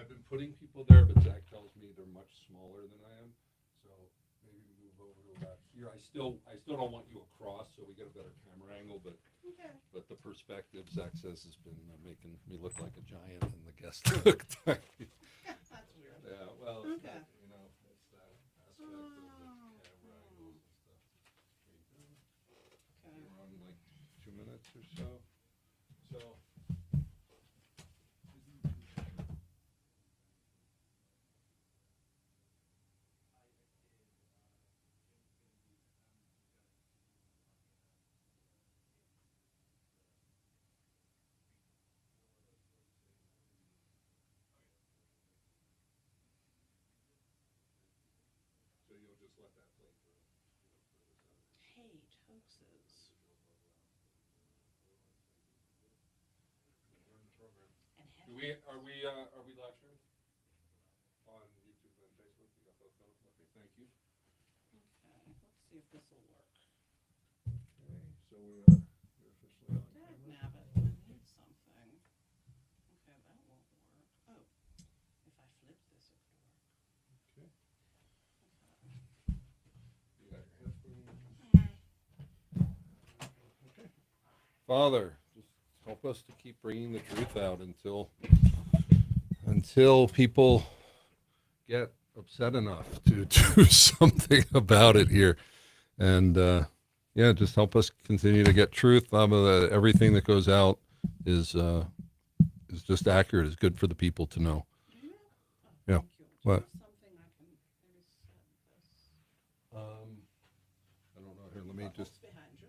I've been putting people there, but Zach tells me they're much smaller than I am. So maybe move over to about here. I still don't want you across, so we get a better camera angle. But the perspective, Zach says, has been making me look like a giant, and the guests look tiny. That's weird. Yeah, well, it's Okay. not, it's that aspect of the camera angles and stuff. There you go. Okay. We're on like 2 minutes or so. So. So you'll just let that play through. Hate hoaxes. We're in the program. And Are we live streaming on YouTube and Facebook? You got both those? Okay, thank you. Okay, let's see if this will work. Okay, so we're officially on camera. Dagnabbit, I need something. Okay, that won't work. Oh, if I flip this, it would work. Okay. Okay. You got your headphones. Okay. Father, just help us to keep bringing the truth out until people get upset enough to do something about it here. And yeah, just help us continue to get truth. Everything that goes out is just accurate, is good for the people to know. Yeah. Thank you. What? Just something I can maybe set this. I don't know. Here, let me just. What's behind you?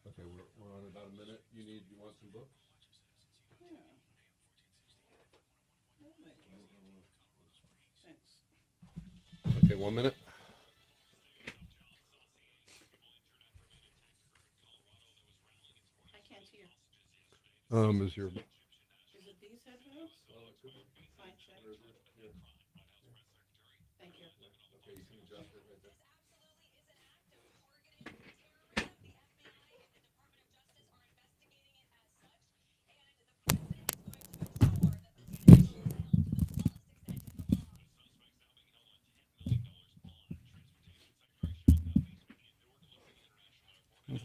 Okay, we're on about a minute. You want some books? Yeah. Thanks. Okay, 1 minute. I can't hear. Is your Is it these headphones? Fine, check. Thank you. Okay, you can adjust it right there.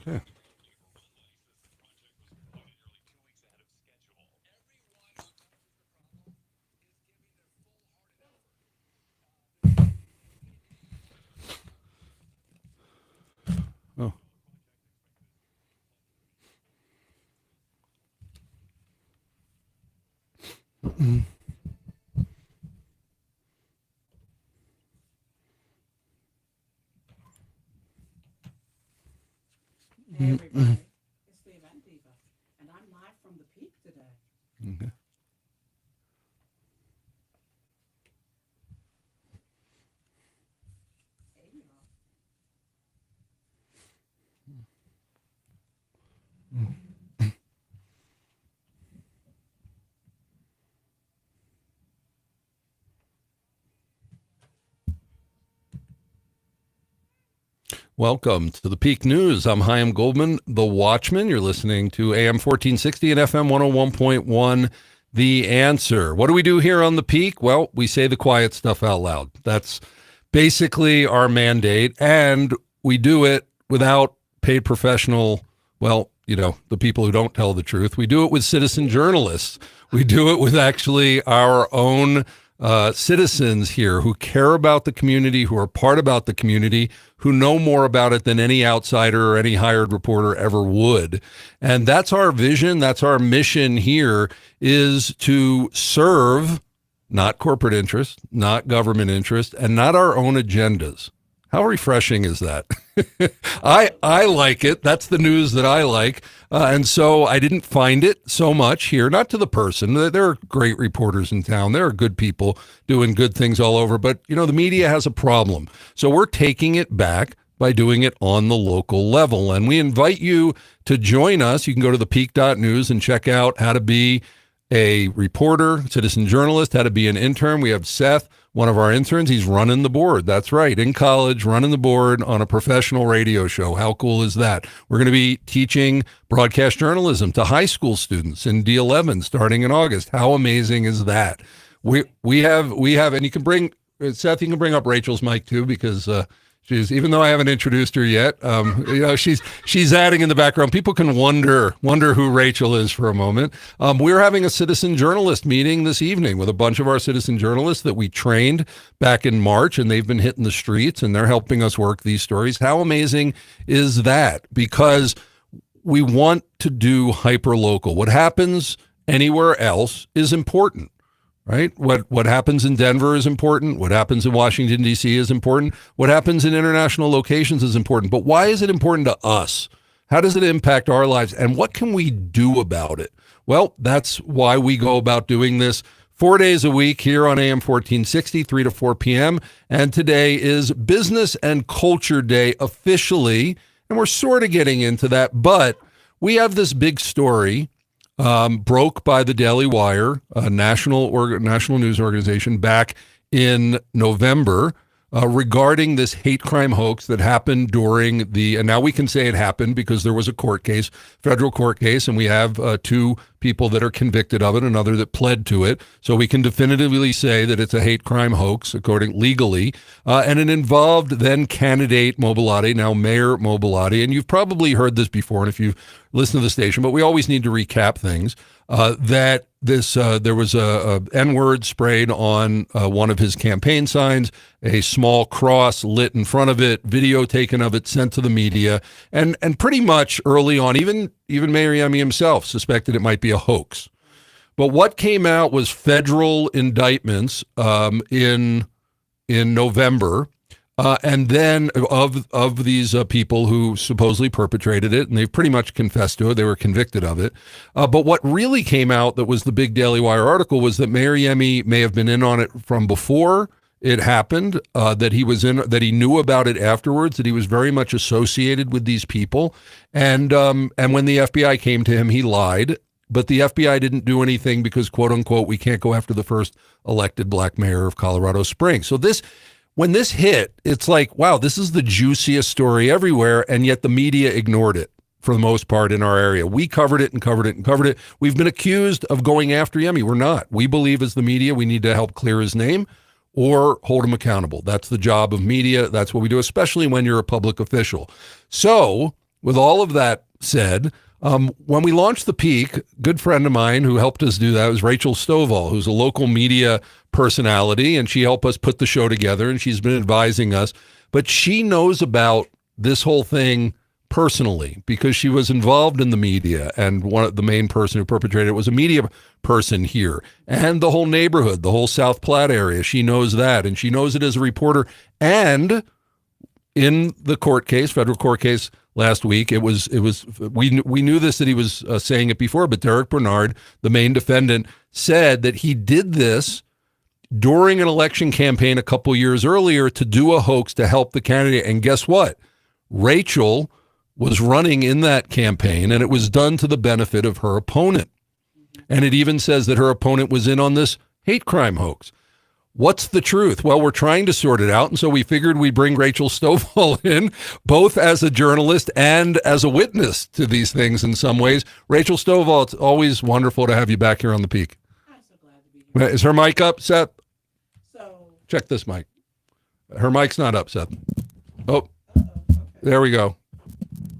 Okay. Oh. Hey everybody, it's the Event Diva, and I'm live from the Peak today. Okay. Hey, y'all. Welcome to the Peak News. I'm Chaim Goldman, the Watchman. You're listening to AM 1460 and FM 101.1, The Answer. What do we do here on the Peak? Well, we say the quiet stuff out loud. That's basically our mandate, and we do it without paid professional, well, the people who don't tell the truth. We do it with citizen journalists. We do it with actually our own citizens here who care about the community, who are part about the community, who know more about it than any outsider or any hired reporter ever would. And that's our vision. That's our mission here, is to serve not corporate interest, not government interest, and not our own agendas. How refreshing is that? I like it. That's the news that I like. And so I didn't find it so much here, not to the person. There are great reporters in town. There are good people doing good things all over. But, the media has a problem. So we're taking it back by doing it on the local level. And we invite you to join us. You can go to thepeak.news and check out how to be a reporter, citizen journalist, how to be an intern. We have Seth one of our interns. He's running the board. That's right. In college, running the board on a professional radio show. How cool is that? We're going to be teaching broadcast journalism to high school students in D11 starting in August. How amazing is that? We have, and you can bring, Seth, you can bring up Rachel's mic too, because, she's, even though I haven't introduced her yet, she's adding in the background. People can wonder who Rachel is for a moment. We're having a citizen journalist meeting this evening with a bunch of our citizen journalists that we trained back in March, and they've been hitting the streets and they're helping us work these stories. How amazing is that? Because we want to do hyper local. What happens anywhere else is important. Right? What happens in Denver is important. What happens in Washington, D.C. is important. What happens in international locations is important. But why is it important to us? How does it impact our lives? And what can we do about it? Well, that's why we go about doing this 4 days a week here on AM 1460, 3 to 4 p.m. And today is Business and Culture Day officially. And we're sort of getting into that. But we have this big story broke by the Daily Wire, a national news organization, back in November regarding this hate crime hoax that happened during and now we can say it happened because there was a court case, federal court case, and we have two people that are convicted of it, another that pled to it. So we can definitively say that it's a hate crime hoax, legally. And it involved then candidate Mobilati, now Mayor Mobilati. And you've probably heard this before, and if you've listened to the station, but we always need to recap things, that there was a N-word sprayed on one of his campaign signs, a small cross lit in front of it, video taken of it, sent to the media, and pretty much early on, even Mayor Yemi himself suspected it might be a hoax. But what came out was federal indictments in November, and then of these people who supposedly perpetrated it, and they've pretty much confessed to it. They were convicted of it. But what really came out that was the big Daily Wire article was that Mayor Yemi may have been in on it from before it happened, that he knew about it afterwards, that he was very much associated with these people. And when the FBI came to him, he lied. But the FBI didn't do anything because, quote unquote, we can't go after the first elected black mayor of Colorado Springs. So when this hit, it's like, wow, this is the juiciest story everywhere, and yet the media ignored it for the most part in our area. We covered it and covered it and covered it. We've been accused of going after Yemi. We're not. We believe as the media, we need to help clear his name or hold him accountable. That's the job of media. That's what we do, especially when you're a public official. So with all of that said, when we launched The Peak, a good friend of mine who helped us do that was Rachel Stovall, who's a local media personality, and she helped us put the show together, and she's been advising us. But she knows about this whole thing personally because she was involved in the media, and the main person who perpetrated it was a media person here, and the whole neighborhood, the whole South Platte area. She knows that, and she knows it as a reporter. And in the court case, federal court case, last week, we knew this, that he was saying it before, but Derek Bernard, the main defendant, said that he did this during an election campaign a couple years earlier to do a hoax to help the candidate. And guess what? Rachel was running in that campaign, and it was done to the benefit of her opponent. And it even says that her opponent was in on this hate crime hoax. What's the truth? Well, we're trying to sort it out, and so we figured we'd bring Rachel Stovall in, both as a journalist and as a witness to these things in some ways. Rachel Stovall, it's always wonderful to have you back here on The Peak. I'm so glad to be here. Is her mic up, Seth? So, Check this mic. Her mic's not up, Seth. Oh, there we go.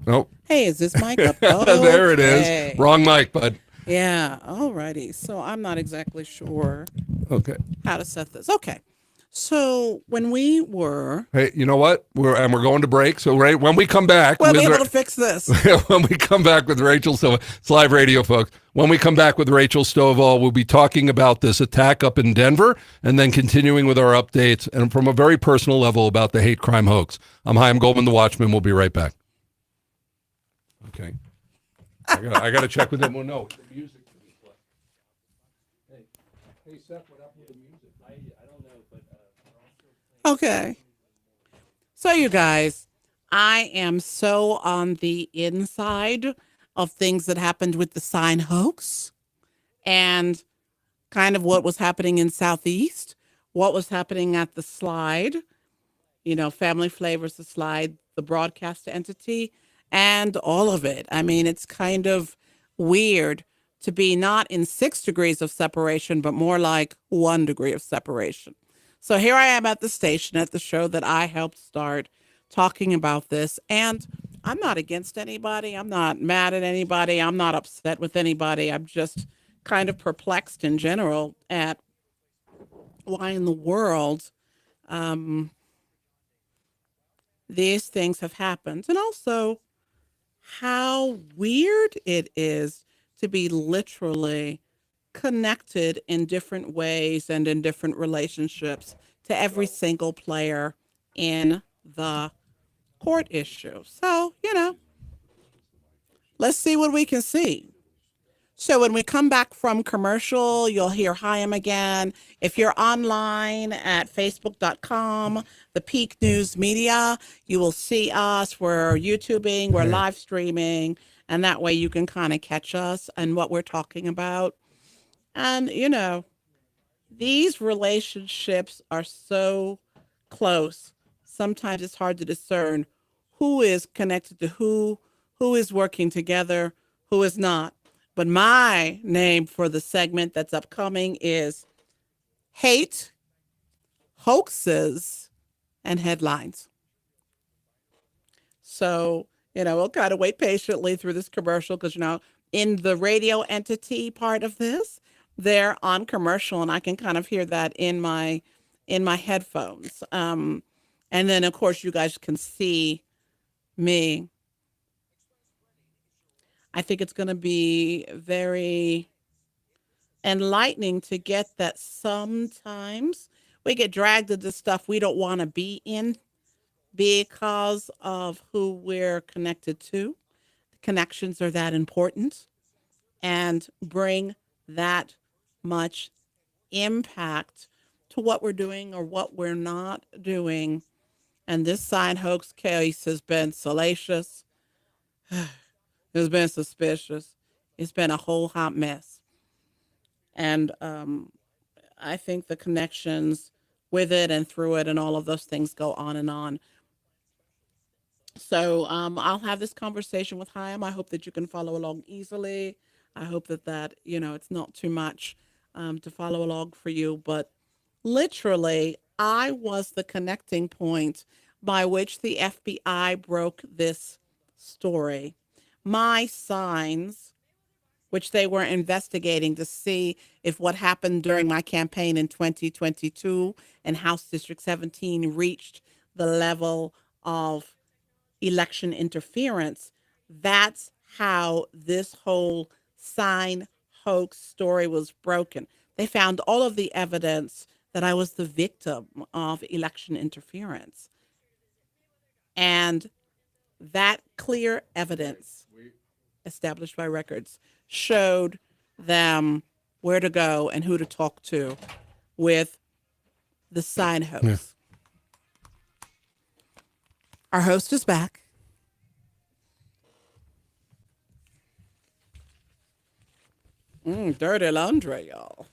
Oh, hey, is this mic up? Oh, there it okay. is. Wrong mic, bud. Yeah, alrighty. So I'm not exactly sure Okay. how to set this. Okay. So when we were... Hey, you know what? We're going to break. So right when we come back... We'll be able to fix this. When we come back with Rachel Stovall, it's live radio, folks. When we come back with Rachel Stovall, we'll be talking about this attack up in Denver and then continuing with our updates and from a very personal level about the hate crime hoax. I'm Chaim Goldman, the Watchman. We'll be right back. Okay. I got to check with them. Well, no, the music. Hey, Seth, what happened with the music? I don't know, but Okay. So you guys, I am so on the inside of things that happened with the sign hoax and kind of what was happening in Southeast what was happening at the Slide, Family Flavors, the Slide, the broadcast entity, and all of it. I mean, it's kind of weird to be not in 6 degrees of separation, but more like 1 degree of separation. So here I am at the station at the show that I helped start talking about this. And I'm not against anybody. I'm not mad at anybody. I'm not upset with anybody. I'm just kind of perplexed in general at why in the world um, these things have happened. And also how weird it is to be literally connected in different ways and in different relationships to every single player in the court issue. So, let's see what we can see. So when we come back from commercial, you'll hear Chaim again. If you're online at facebook.com, the Peak News Media, you will see us. We're YouTubing, we're live streaming, and that way you can kind of catch us and what we're talking about. And, these relationships are so close. Sometimes it's hard to discern who is connected to who is working together, who is not. But my name for the segment that's upcoming is Hate, Hoaxes, and Headlines. So, we'll kind of wait patiently through this commercial because, in the radio entity part of this, they're on commercial and I can kind of hear that in my headphones. And then, of course, you guys can see me. I think it's going to be very enlightening to get that sometimes we get dragged into stuff we don't want to be in because of who we're connected to. The connections are that important and bring that much impact to what we're doing or what we're not doing. And this sign hoax case has been salacious. It's been suspicious. It's been a whole hot mess. And I think the connections with it and through it and all of those things go on and on. So I'll have this conversation with Chaim. I hope that you can follow along easily. I hope that it's not too much to follow along for you. But literally, I was the connecting point by which the FBI broke this story. My signs, which they were investigating to see if what happened during my campaign in 2022 and House District 17 reached the level of election interference. That's how this whole sign hoax story was broken. They found all of the evidence that I was the victim of election interference. And that clear evidence established by records showed them where to go and who to talk to with the sign hoax. Yeah. Our host is back. Dirty laundry, y'all.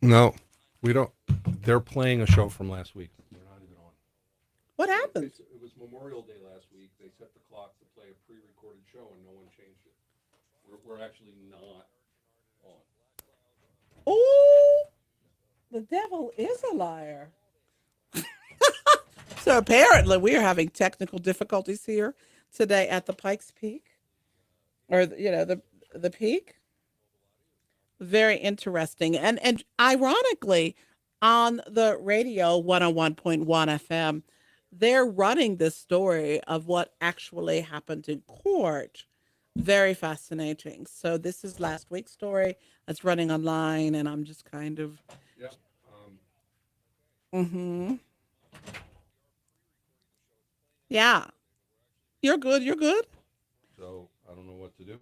No, we don't. They're playing a show from last week. They're not even on. What happened? It was Memorial Day last week. They set the clock to play a pre-recorded show, and no one changed it. We're actually not on. Oh, the devil is a liar. So apparently we are having technical difficulties here today at the Pikes Peak, or the Peak. Very interesting, and ironically, on the radio 101.1 FM, they're running this story of what actually happened in court. Very fascinating. So this is last week's story that's running online, and I'm just kind of. Yeah. Yeah. You're good. You're good. So I don't know what to do.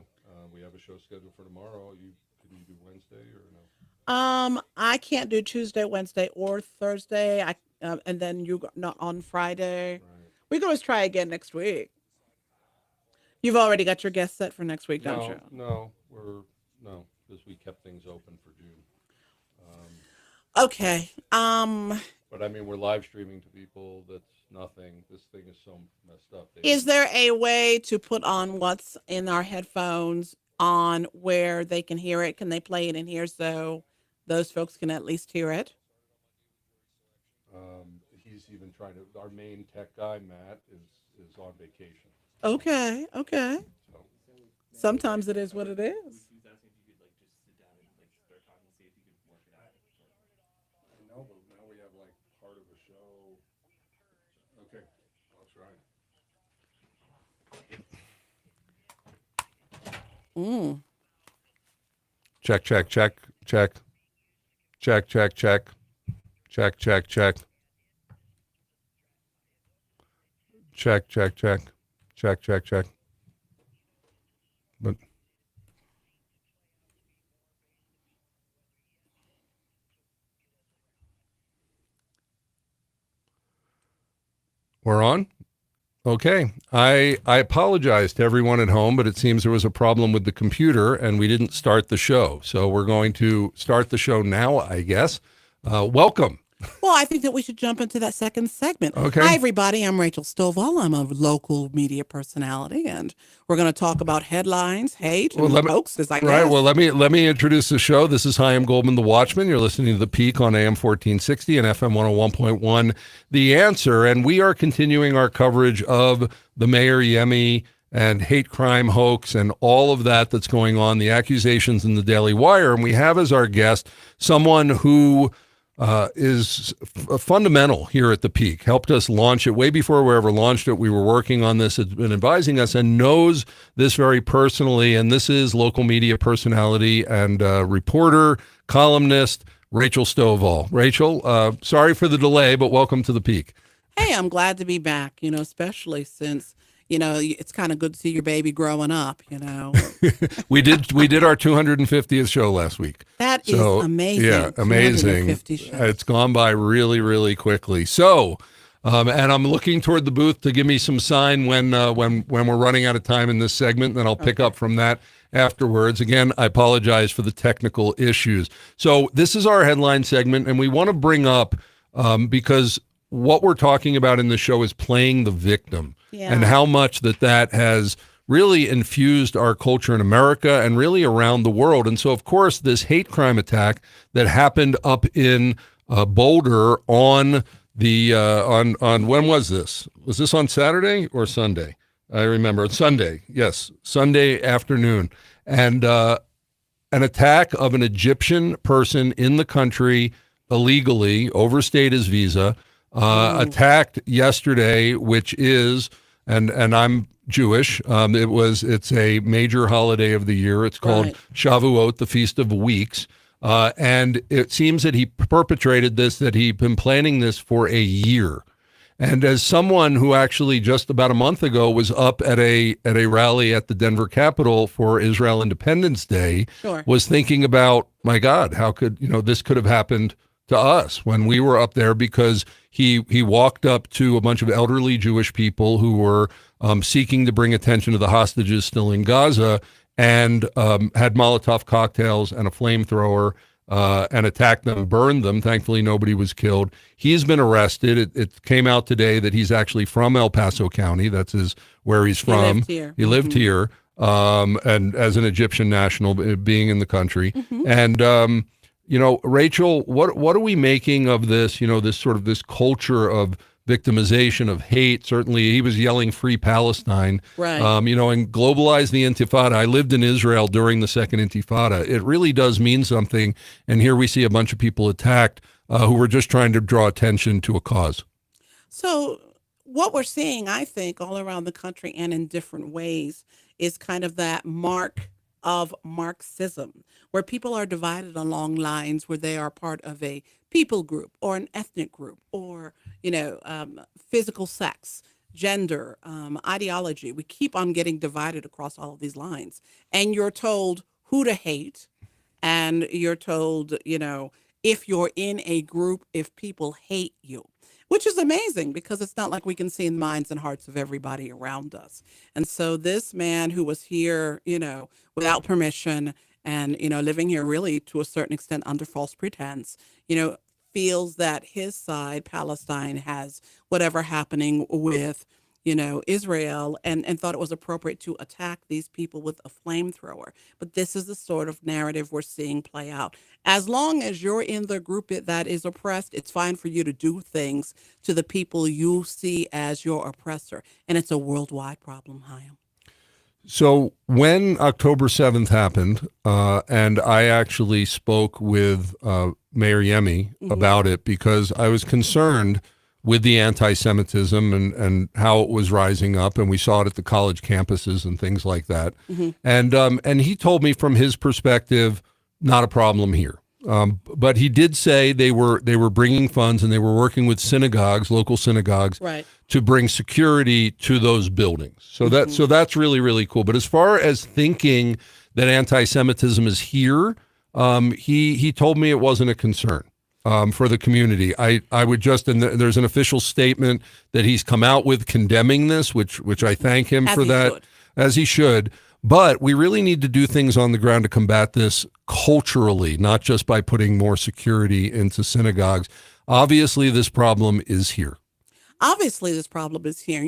We have a show scheduled for tomorrow. Can you do Wednesday or no? I can't do Tuesday, Wednesday, or Thursday. And then you not on Friday. Right. We can always try again next week. You've already got your guest set for next week, don't you? No. because we kept things open for June. Okay. But I mean, we're live streaming to people. That's nothing. This thing is so messed up. Is there a way to put on what's in our headphones on where they can hear it? Can they play it in here so those folks can at least hear it? He's even trying to. Our main tech guy, Matt, is on vacation. Okay. Okay. So Sometimes it is what it is. I know, but now we have like part of a show. Okay, I'll try. Mm. Check, check, check, check, check, check, check, check, check, check, check, check, check, check, check, check. But we're on. Okay. I apologize to everyone at home, but it seems there was a problem with the computer and we didn't start the show. So we're going to start the show now, I guess. Welcome. Well, I think that we should jump into that second segment. Okay. Hi, everybody. I'm Rachel Stovall. I'm a local media personality, and we're going to talk about headlines, hate, and hoaxes, I guess. Right. Well, let me introduce the show. This is Chaim Goldman, The Watchman. You're listening to The Peak on AM 1460 and FM 101.1, The Answer. And we are continuing our coverage of the Mayor Yemi and hate crime hoax and all of that that's going on, the accusations in the Daily Wire. And we have as our guest someone who is fundamental here at the Peak, helped us launch it way before we ever launched it. We were working on this, has been advising us and knows this very personally. And this is local media personality and reporter, columnist, Rachel Stovall. Rachel, sorry for the delay, but welcome to the Peak. Hey, I'm glad to be back, especially since it's kind of good to see your baby growing up, We did our 250th show last week. That is amazing. Yeah, amazing. It's gone by really, really quickly. So, and I'm looking toward the booth to give me some sign when we're running out of time in this segment, and then I'll pick up from that afterwards. Again, I apologize for the technical issues. So this is our headline segment, and we want to bring up because what we're talking about in the show is playing the victim. Yeah. And how much that has really infused our culture in America and really around the world. And so, of course, this hate crime attack that happened up in Boulder on the on when was this? Was this on Saturday or Sunday? I remember Sunday. Yes, Sunday afternoon, and an attack of an Egyptian person in the country illegally, overstayed his visa. Attacked yesterday, which is, and I'm Jewish. It's a major holiday of the year. It's called Shavuot, the Feast of Weeks. And it seems that he perpetrated this, that he'd been planning this for a year. And as someone who actually just about a month ago was up at a rally at the Denver Capitol for Israel Independence Day, was thinking about, my God, how could, this could have happened to us when we were up there, because he walked up to a bunch of elderly Jewish people who were seeking to bring attention to the hostages still in Gaza, and had Molotov cocktails and a flamethrower and attacked them, burned them. Thankfully, nobody was killed. He's been arrested. It came out today that he's actually from El Paso County. That's where he's from. He lived here, and as an Egyptian national, being in the country. And Rachel, what are we making of this? This sort of this culture of victimization, of hate. Certainly, he was yelling "Free Palestine," right? And globalize the Intifada. I lived in Israel during the Second Intifada. It really does mean something. And here we see a bunch of people attacked who were just trying to draw attention to a cause. So what we're seeing, I think, all around the country and in different ways, is kind of that mark of Marxism, where people are divided along lines where they are part of a people group or an ethnic group or, physical sex, gender, ideology. We keep on getting divided across all of these lines. And you're told who to hate. And you're told, if you're in a group, if people hate you, which is amazing because it's not like we can see in the minds and hearts of everybody around us. And so this man who was here, without permission and, living here really to a certain extent under false pretense, feels that his side, Palestine, has whatever happening with, Israel, and thought it was appropriate to attack these people with a flamethrower. But this is the sort of narrative we're seeing play out. As long as you're in the group that is oppressed, it's fine for you to do things to the people you see as your oppressor. And it's a worldwide problem, Chaim. So when October 7th happened, and I actually spoke with Mayor Yemi about it because I was concerned with the anti-Semitism and how it was rising up, and we saw it at the college campuses and things like that. And he told me from his perspective, not a problem here. But he did say they were bringing funds and they were working with synagogues, local synagogues, Right. to bring security to those buildings. So that's really, really cool. But as far as thinking that anti-Semitism is here, he told me it wasn't a concern for the community. I would just, and there's an official statement that he's come out with condemning this, which I thank him for that, as he should. But we really need to do things on the ground to combat this culturally, not just by putting more security into synagogues. Obviously, this problem is here. Obviously, this problem is here.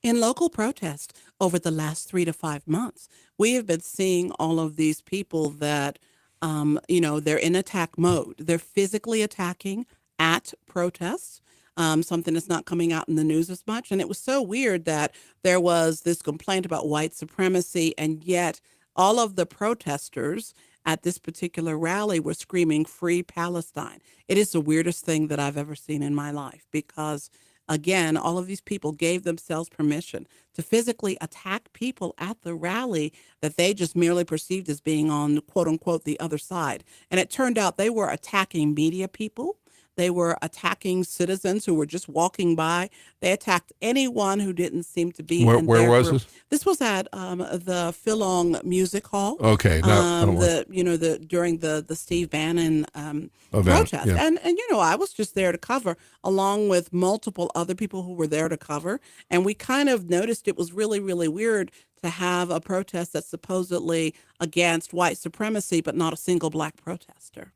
In local protest over the last 3 to 5 months, we have been seeing all of these people that, they're in attack mode. They're physically attacking at protests. Something that's not coming out in the news as much. And it was so weird that there was this complaint about white supremacy, and yet all of the protesters at this particular rally were screaming "Free Palestine." It is the weirdest thing that I've ever seen in my life because, again, all of these people gave themselves permission to physically attack people at the rally that they just merely perceived as being on, quote unquote, the other side. And it turned out they were attacking media people. They were attacking citizens who were just walking by. They attacked anyone who didn't seem to be in Where their was group. this? This was at the Philong Music Hall. Okay, During the Steve Bannon event, protest, yeah. and I was just there to cover, along with multiple other people who were there to cover, and we kind of noticed it was really, really weird to have a protest that's supposedly against white supremacy, but not a single black protester.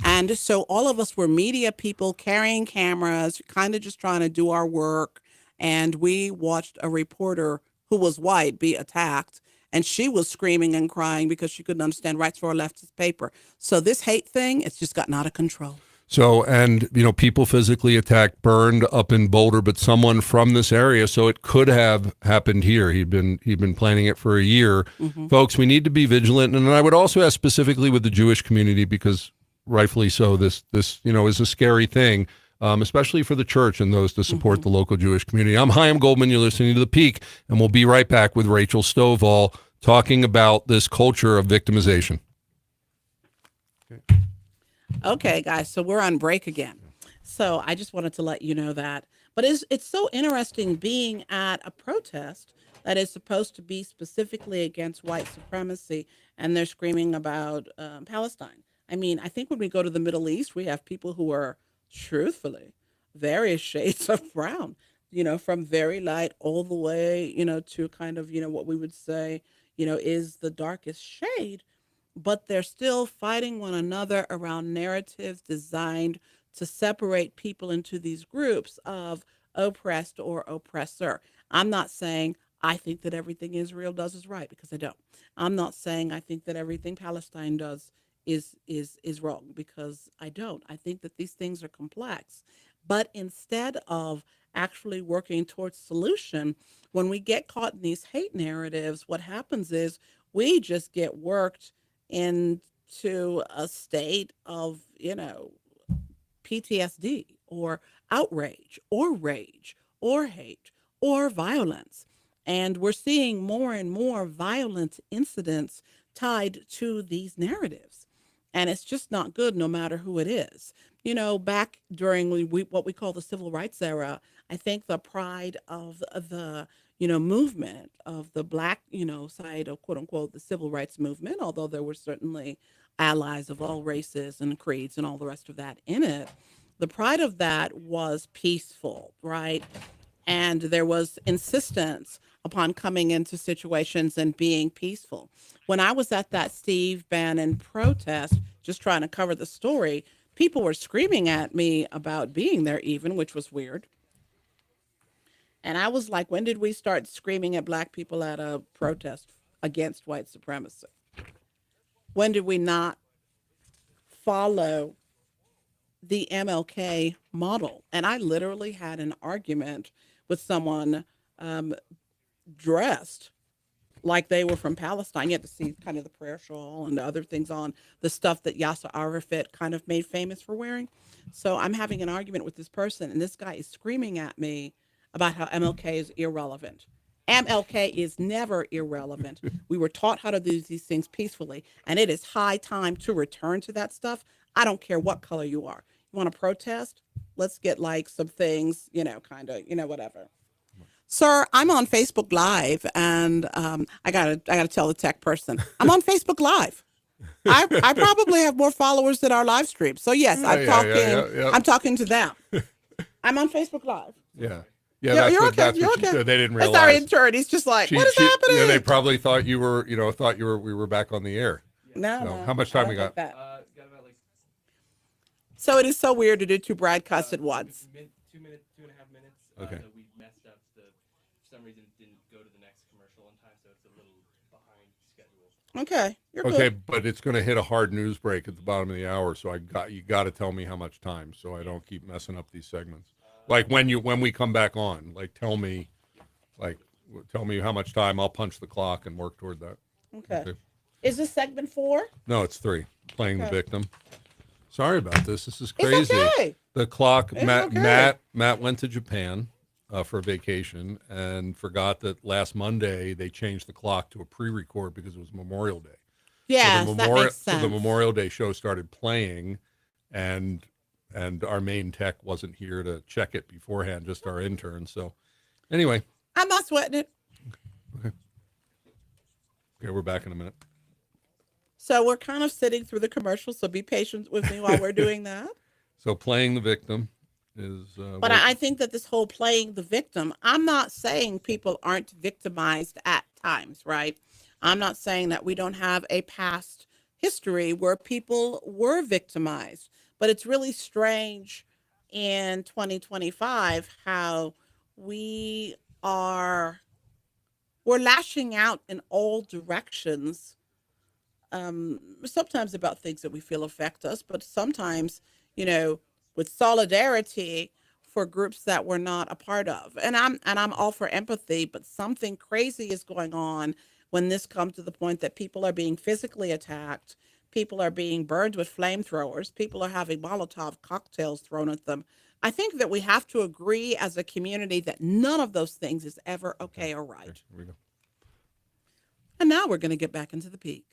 And so all of us were media people carrying cameras, kind of just trying to do our work. And we watched a reporter who was white be attacked. And she was screaming and crying because she couldn't understand rights for a leftist paper. So this hate thing, it's just gotten out of control. So, and, people physically attacked, burned up in Boulder, but someone from this area. So it could have happened here. He'd been planning it for a year. Folks, we need to be vigilant. And I would also ask specifically with the Jewish community, because rightfully so, this is a scary thing, especially for the church and those to support the local Jewish community. I'm Chaim Goldman. You're listening to The Peak, and we'll be right back with Rachel Stovall talking about this culture of victimization. Okay, guys, so we're on break again. So I just wanted to let you know that. But it's so interesting being at a protest that is supposed to be specifically against white supremacy, and they're screaming about Palestine. I mean, I think when we go to the Middle East, we have people who are truthfully various shades of brown, from very light all the way, to kind of, what we would say, is the darkest shade. But they're still fighting one another around narratives designed to separate people into these groups of oppressed or oppressor. I'm not saying I think that everything Israel does is right, because I don't. I'm not saying I think that everything Palestine does is wrong, because I don't. I think that these things are complex. But instead of actually working towards solution, when we get caught in these hate narratives, what happens is we just get worked into a state of, PTSD or outrage or rage or hate or violence. And we're seeing more and more violent incidents tied to these narratives. And it's just not good, no matter who it is. Back during what we call the civil rights era, I think the pride of the, movement of the black, side of, quote unquote, the civil rights movement, although there were certainly allies of all races and creeds and all the rest of that in it, the pride of that was peaceful, right? and there was insistence upon coming into situations and being peaceful. When I was at that Steve Bannon protest, just trying to cover the story, people were screaming at me about being there even, which was weird. And I was like, when did we start screaming at black people at a protest against white supremacy? When did we not follow the MLK model? And I literally had an argument with someone dressed like they were from Palestine. You had to see kind of the prayer shawl and the other things on, the stuff that Yasser Arafat kind of made famous for wearing. So I'm having an argument with this person, and this guy is screaming at me about how MLK is irrelevant. MLK is never irrelevant. We were taught how to do these things peacefully, and it is high time to return to that stuff. I don't care what color you are. You want to protest? Let's get like some things, kind of, whatever. Sir, I'm on Facebook Live, and I gotta tell the tech person I'm on Facebook Live. I probably have more followers than our live stream. So yes, I'm talking to them. I'm on Facebook Live. Yeah. Yeah, That's you're what, okay. that's You're what she okay. said. They didn't realize. That's our intern. He's just like, what is happening? Yeah, they probably thought we were back on the air. No. How much time we got? Got about like So it is so weird to do two broadcasts at once. 2 minutes, 2.5 minutes. Okay. So we messed up for some reason it didn't go to the next commercial in time, so it's a little behind schedule. Okay, you're Okay, good. but it's going to hit a hard news break at the bottom of the hour, so you got to tell me how much time, so I don't keep messing up these segments. Like when we come back on, tell me how much time. I'll punch the clock and work toward that. Okay. Is this segment 4? No, it's 3. Playing the Okay. victim. Sorry about this. This is It's crazy. okay. The clock. It's Matt. okay. Matt went to Japan for vacation and forgot that last Monday they changed the clock to a pre-record because it was Memorial Day. Yes, So that makes sense. So the Memorial Day show started playing, and our main tech wasn't here to check it beforehand, just our intern. So anyway, I'm not sweating it. okay, we're back in a minute. So we're kind of sitting through the commercial, so be patient with me while we're doing that. So playing the victim is. But I think that this whole playing the victim, I'm not saying people aren't victimized at times, right? I'm not saying that we don't have a past history where people were victimized. But it's really strange in 2025 how we're lashing out in all directions, sometimes about things that we feel affect us, but sometimes, with solidarity for groups that we're not a part of. And I'm all for empathy, but something crazy is going on when this comes to the point that people are being physically attacked. People are being burned with flamethrowers. People are having Molotov cocktails thrown at them. I think that we have to agree as a community that none of those things is ever okay or right. Here we go. And now we're going to get back into the peak.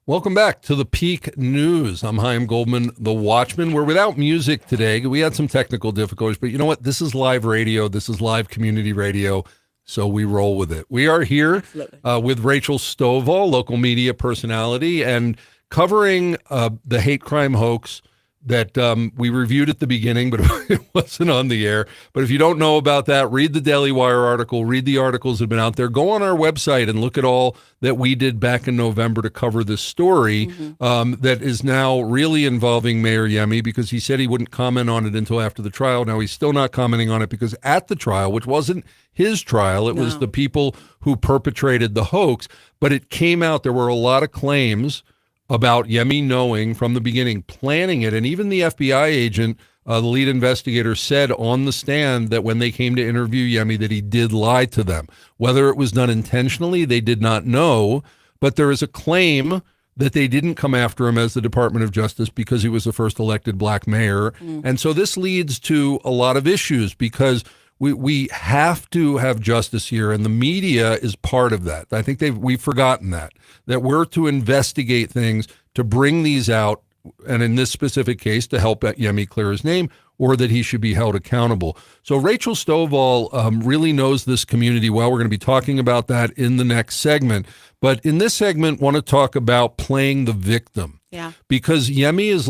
Welcome back to the Peak News. I'm Chaim Goldman, the Watchman. We're without music today. We had some technical difficulties, but you know what? This is live radio. This is live community radio. So we roll with it. We are here with Rachel Stovall, local media personality, and covering the hate crime hoax that we reviewed at the beginning, but it wasn't on the air. But if you don't know about that, read the Daily Wire article, read the articles that have been out there. Go on our website and look at all that we did back in November to cover this story that is now really involving Mayor Yemi, because he said he wouldn't comment on it until after the trial. Now he's still not commenting on it because at the trial, which wasn't his trial, it was the people who perpetrated the hoax, but it came out there were a lot of claims about Yemi knowing from the beginning, planning it. And even the FBI agent, the lead investigator, said on the stand that when they came to interview Yemi that he did lie to them. Whether it was done intentionally, they did not know. But there is a claim that they didn't come after him as the Department of Justice because he was the first elected black mayor. And so this leads to a lot of issues because we have to have justice here, and the media is part of that. I think we've forgotten that we're to investigate things, to bring these out, and in this specific case, to help Yemi clear his name. or that he should be held accountable. So Rachel Stovall really knows this community well. We're going to be talking about that in the next segment. But in this segment, want to talk about playing the victim. Yeah. Because Yemi was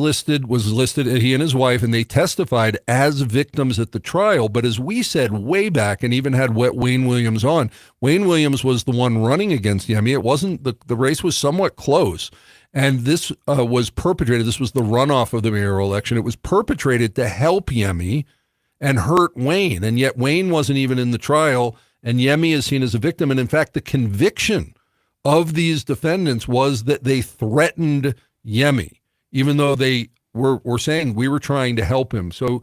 listed, he and his wife, and they testified as victims at the trial. But as we said way back, and even had Wayne Williams on, Wayne Williams was the one running against Yemi. It wasn't, the race was somewhat close. And this was perpetrated, this was the runoff of the mayoral election. It was perpetrated to help Yemi and hurt Wayne. And yet Wayne wasn't even in the trial, and Yemi is seen as a victim. And in fact, the conviction of these defendants was that they threatened Yemi, even though they were saying we were trying to help him. So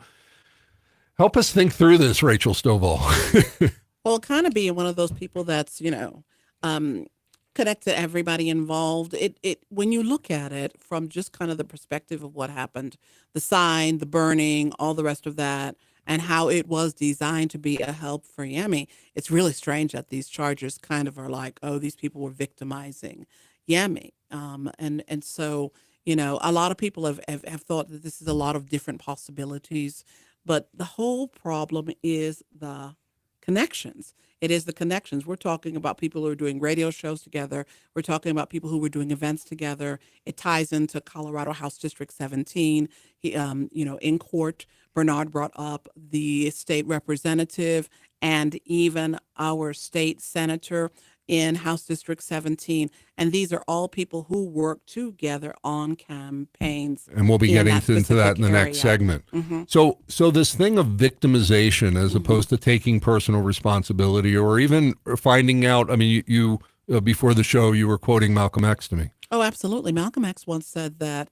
help us think through this, Rachel Stovall. Well, kind of being one of those people that's, connect to everybody involved. It when you look at it from just kind of the perspective of what happened, the sign, the burning, all the rest of that, and how it was designed to be a help for Yemi, it's really strange that these charges kind of are like, oh, these people were victimizing Yemi. And so, a lot of people have thought that this is a lot of different possibilities, but the whole problem is the connections. It is the connections. We're talking about people who are doing radio shows together. We're talking about people who were doing events together. It ties into Colorado House District 17. In court, Bernard brought up the state representative and even our state senator in House District 17. And these are all people who work together on campaigns. And we'll be getting into that in the next segment. Mm-hmm. So this thing of victimization as opposed to taking personal responsibility or even finding out, I mean, you before the show, you were quoting Malcolm X to me. Oh, absolutely. Malcolm X once said that,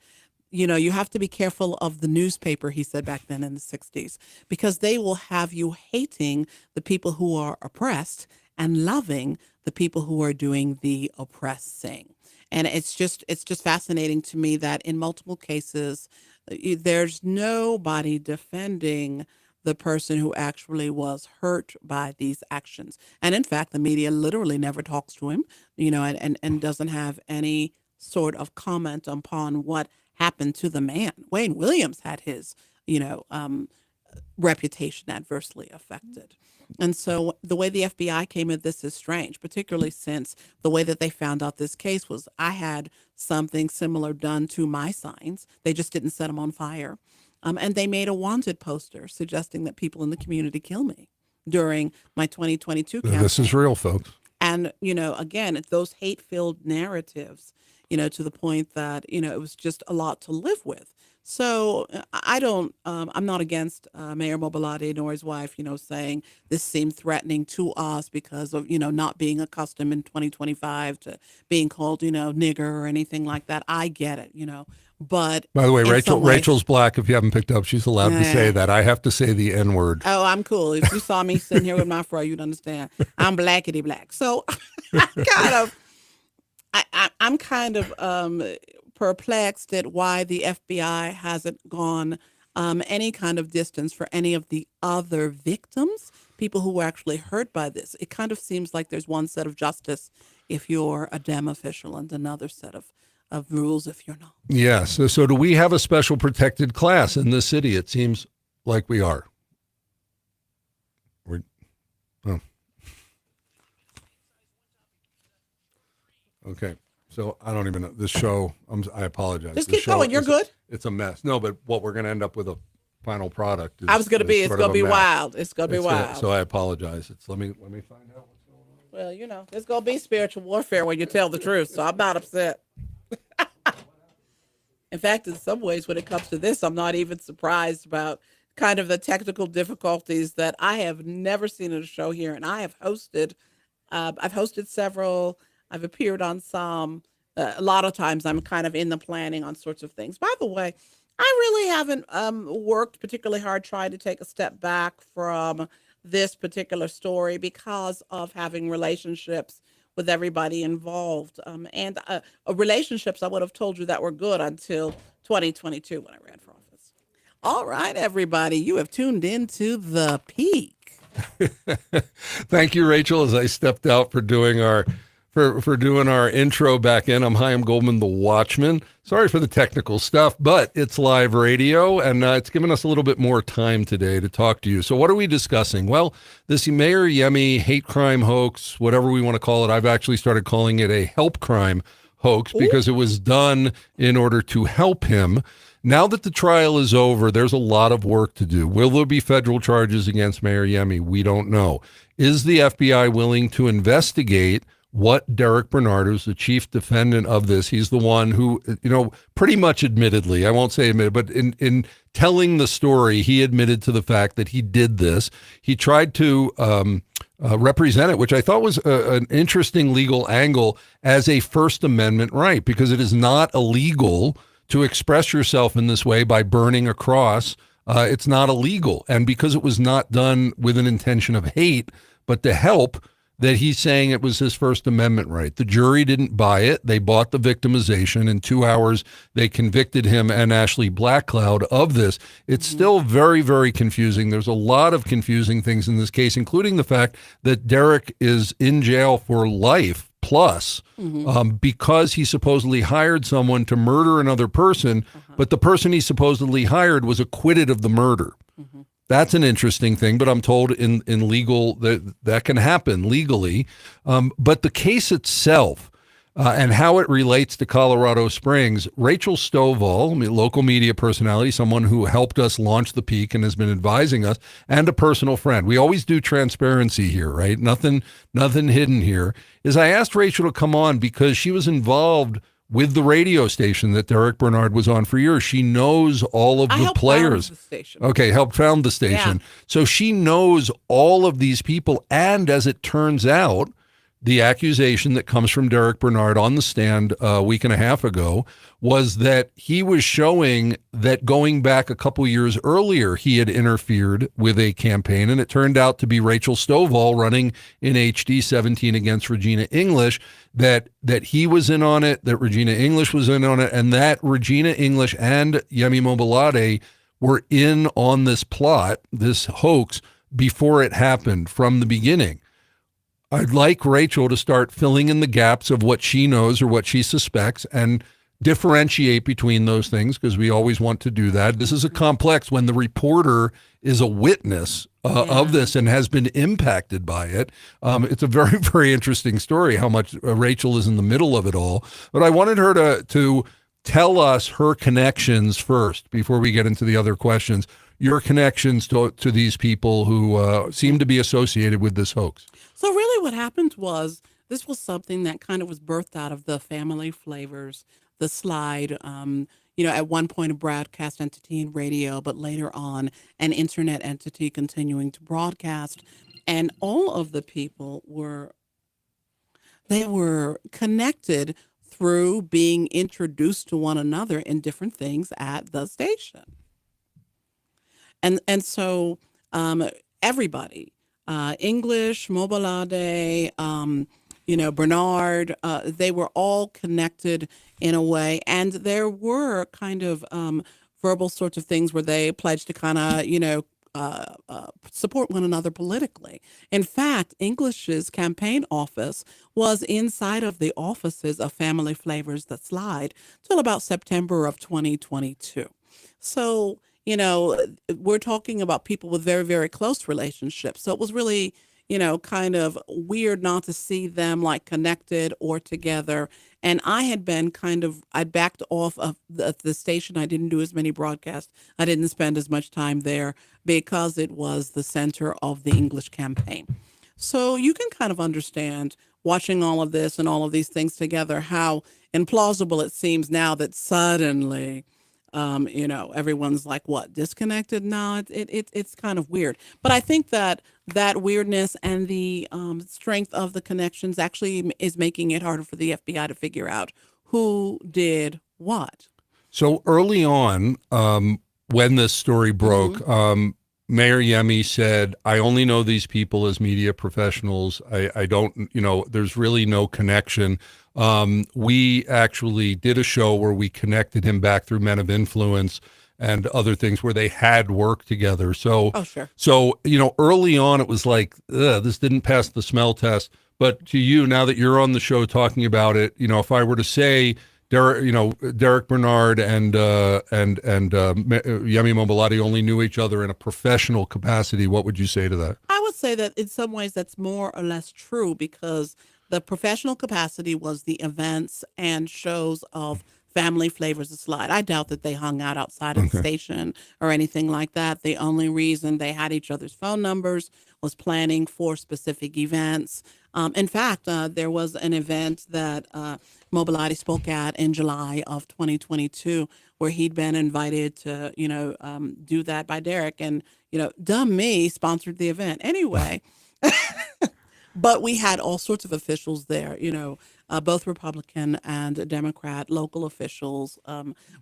you have to be careful of the newspaper, he said back then in the 60s, because they will have you hating the people who are oppressed and loving the people who are doing the oppressing. And it's just fascinating to me that in multiple cases, there's nobody defending the person who actually was hurt by these actions. And in fact, the media literally never talks to him, and doesn't have any sort of comment upon what happened to the man. Wayne Williams had his, reputation adversely affected. And so the way the FBI came at this is strange, particularly since the way that they found out this case was I had something similar done to my signs. They just didn't set them on fire. And they made a wanted poster suggesting that people in the community kill me during my 2022 campaign. This is real, folks. And, again, it's those hate-filled narratives, to the point that, it was just a lot to live with. So I'm not against Mayor Mobolade nor his wife, saying this seemed threatening to us because of, not being accustomed in 2025 to being called, nigger or anything like that. I get it, but. By the way, Rachel's black. If you haven't picked up, she's allowed to say that. I have to say the N word. Oh, I'm cool. If you saw me sitting here with my fro, you'd understand. I'm blackity black. So I'm kind of perplexed at why the FBI hasn't gone any kind of distance for any of the other victims, people who were actually hurt by this. It kind of seems like there's one set of justice if you're a Dem official and another set of rules if you're not. Yes. So do we have a special protected class in this city? It seems like we are. Okay. So I don't even know this show. I apologize. Just keep going. You're good. It's a mess. No, but what we're going to end up with a final product. It's going to be wild. It's going to be wild. So I apologize. Let me find out what's going on. Well, it's going to be spiritual warfare when you tell the truth. So I'm not upset. In fact, in some ways, when it comes to this, I'm not even surprised about kind of the technical difficulties that I have never seen in a show here. And I have hosted. I've hosted several. I've appeared on some. A lot of times I'm kind of in the planning on sorts of things. By the way, I really haven't worked particularly hard trying to take a step back from this particular story because of having relationships with everybody involved. And relationships I would have told you that were good until 2022 when I ran for office. All right, everybody, you have tuned into The Peak. Thank you, Rachel, as I stepped out for doing our for doing our intro back in. I'm Chaim Goldman, the Watchman. Sorry for the technical stuff, but it's live radio, and it's given us a little bit more time today to talk to you. So what are we discussing? Well, this Meir Yemi hate crime hoax, whatever we want to call it, I've actually started calling it a help crime hoax because it was done in order to help him. Now that the trial is over, there's a lot of work to do. Will there be federal charges against Meir Yemi? We don't know. Is the FBI willing to investigate what Derek Bernard, who's the chief defendant of this, he's the one who, pretty much admittedly, I won't say admitted, but in telling the story, he admitted to the fact that he did this. He tried to represent it, which I thought was an interesting legal angle as a First Amendment right, because it is not illegal to express yourself in this way by burning a cross. It's not illegal. And because it was not done with an intention of hate, but to help, that he's saying it was his First Amendment right. The jury didn't buy it. They bought the victimization. In 2 hours, they convicted him and Ashley Blackcloud of this. It's still very, very confusing. There's a lot of confusing things in this case, including the fact that Derek is in jail for life plus because he supposedly hired someone to murder another person, but the person he supposedly hired was acquitted of the murder. That's an interesting thing, but I'm told in legal that can happen legally. But the case itself and how it relates to Colorado Springs, Rachel Stovall, local media personality, someone who helped us launch The Peak and has been advising us, and a personal friend. We always do transparency here, right? Nothing hidden here. Is I asked Rachel to come on because she was involved with the radio station that Derek Bernard was on for years. She knows all of the players. Found the station. Okay, helped found the station. Yeah. So she knows all of these people. And as it turns out, the accusation that comes from Derek Bernard on the stand a week and a half ago was that he was showing that going back a couple years earlier, he had interfered with a campaign, and it turned out to be Rachel Stovall running in HD 17 against Regina English, that he was in on it, that Regina English was in on it, and that Regina English and Yemi Mobolade were in on this plot, this hoax, before it happened from the beginning. I'd like Rachel to start filling in the gaps of what she knows or what she suspects and differentiate between those things, because we always want to do that. This is a complex when the reporter is a witness of this and has been impacted by it. It's a very, very interesting story how much Rachel is in the middle of it all. But I wanted her to tell us her connections first before we get into the other questions, your connections to these people who seem to be associated with this hoax. So really what happened was this was something that kind of was birthed out of the Family Flavors, the Slide, at one point a broadcast entity in radio, but later on an internet entity continuing to broadcast. And all of the people were connected through being introduced to one another in different things at the station. And so everybody, English, Mobolade, Bernard, they were all connected in a way. And there were kind of verbal sorts of things where they pledged to kind of, support one another politically. In fact, English's campaign office was inside of the offices of Family Flavors, the Slide, till about September of 2022. So, we're talking about people with very, very close relationships. So it was really, kind of weird not to see them like connected or together. And I had been I backed off of the station. I didn't do as many broadcasts. I didn't spend as much time there because it was the center of the English campaign. So you can kind of understand, watching all of this and all of these things together, how implausible it seems now that suddenly everyone's like, what, disconnected? No, it's kind of weird. But I think that weirdness and the strength of the connections actually is making it harder for the FBI to figure out who did what. So early on, when this story broke, Meir Yemi said, I only know these people as media professionals. I don't, there's really no connection. We actually did a show where we connected him back through Men of Influence and other things where they had worked together. So, oh, sure. So, early on it was like, this didn't pass the smell test. But to you, now that you're on the show talking about it, if I were to say Derek Bernard and Yemi Mobolade only knew each other in a professional capacity, what would you say to that? I would say that in some ways that's more or less true because the professional capacity was the events and shows of Family Flavors of Slide. I doubt that they hung out outside of the station or anything like that. The only reason they had each other's phone numbers was planning for specific events. In fact, there was an event that Mobility spoke at in July of 2022 where he'd been invited to, do that by Derek. And, dumb me sponsored the event. Anyway, but we had all sorts of officials there, both Republican and Democrat local officials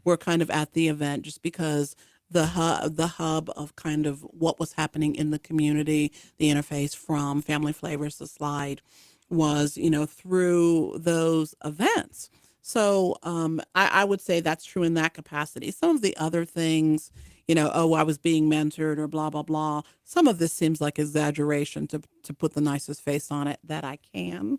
were kind of at the event just because the hub of kind of what was happening in the community, the interface from Family Flavors to Slide was, through those events. So I would say that's true in that capacity. Some of the other things, I was being mentored or blah, blah, blah. Some of this seems like exaggeration to put the nicest face on it that I can,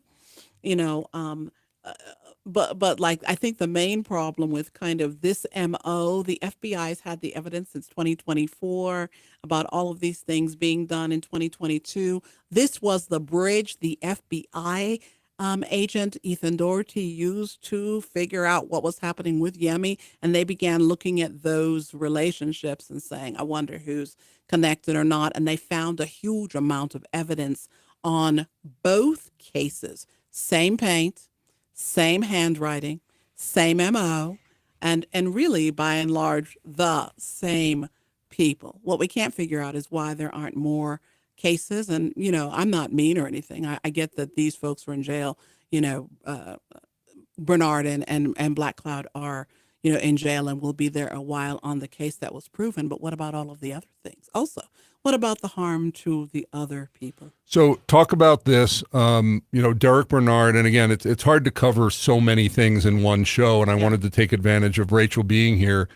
but like I think the main problem with kind of this MO, the FBI has had the evidence since 2024 about all of these things being done in 2022. This was the bridge the FBI agent Ethan Doherty used to figure out what was happening with Yemi, and they began looking at those relationships and saying, I wonder who's connected or not, and they found a huge amount of evidence on both cases. Same paint, same handwriting, same MO, and really, by and large, the same people. What we can't figure out is why there aren't more cases. And, I'm not mean or anything. I get that these folks were in jail. Bernard and Black Cloud are, in jail and will be there a while on the case that was proven. But what about all of the other things? Also, what about the harm to the other people? So talk about this, Derek Bernard. And again, it's hard to cover so many things in one show. And I wanted to take advantage of Rachel being here.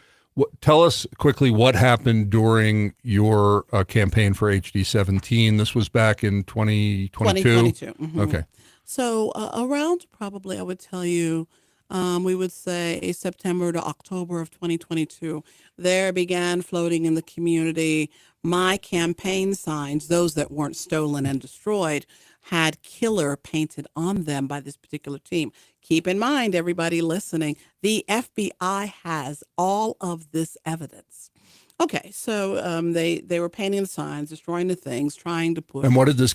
Tell us quickly what happened during your campaign for HD 17. This was back in 2022? 2022. Mm-hmm. Okay. So around probably, I would tell you, we would say September to October of 2022, there began floating in the community my campaign signs, those that weren't stolen and destroyed, had killer painted on them by this particular team. Keep in mind, everybody listening, the FBI has all of this evidence. Okay, so they were painting the signs, destroying the things, trying to push. And what did this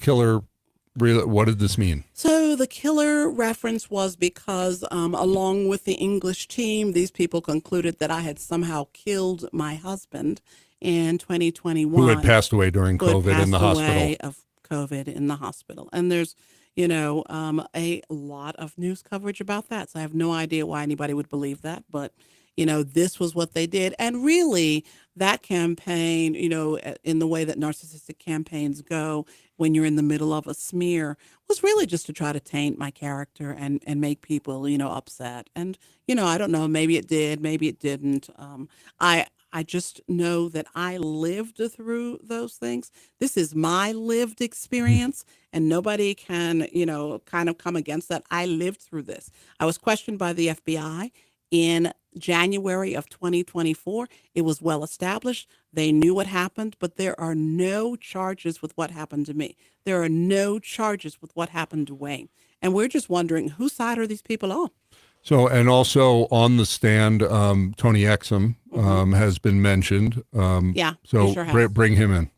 mean? So the killer reference was because along with the English team, these people concluded that I had somehow killed my husband in 2021. Who had passed away during COVID in the hospital. Of COVID in the hospital. And there's, a lot of news coverage about that. So I have no idea why anybody would believe that. But, this was what they did. And really, that campaign, in the way that narcissistic campaigns go, when you're in the middle of a smear, was really just to try to taint my character and make people, upset. And, I don't know, maybe it did, maybe it didn't. I just know that I lived through those things. This is my lived experience, and nobody can, kind of come against that. I lived through this. I was questioned by the FBI in January of 2024. It was well established. They knew what happened, but there are no charges with what happened to me. There are no charges with what happened to Wayne. And we're just wondering, whose side are these people on? So, and also on the stand, Tony Exum has been mentioned. Yeah, so he sure has. Bring him in.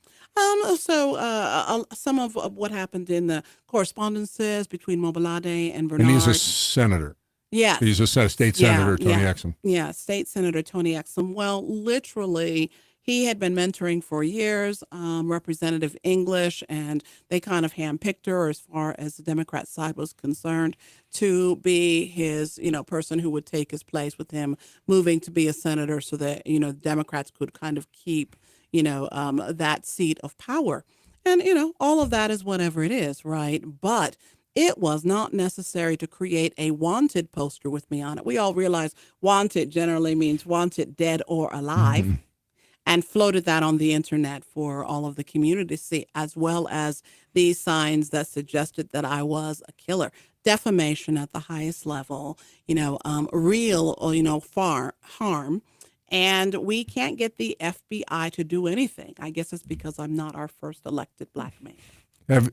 Some of what happened in the correspondences between Mobolade and Bernard. And he's a senator. Yes. He's a state senator, Tony Exum. Yeah, State Senator Tony Exum. Well, literally, he had been mentoring for years, Representative English, and they kind of handpicked her as far as the Democrat side was concerned to be his, person who would take his place with him moving to be a senator so that, Democrats could kind of keep, that seat of power. And, all of that is whatever it is, right? But it was not necessary to create a wanted poster with me on it. We all realize wanted generally means wanted dead or alive. Mm-hmm. and floated that on the internet for all of the community to see, as well as these signs that suggested that I was a killer. Defamation at the highest level, real or, far harm. And we can't get the FBI to do anything. I guess it's because I'm not our first elected black man.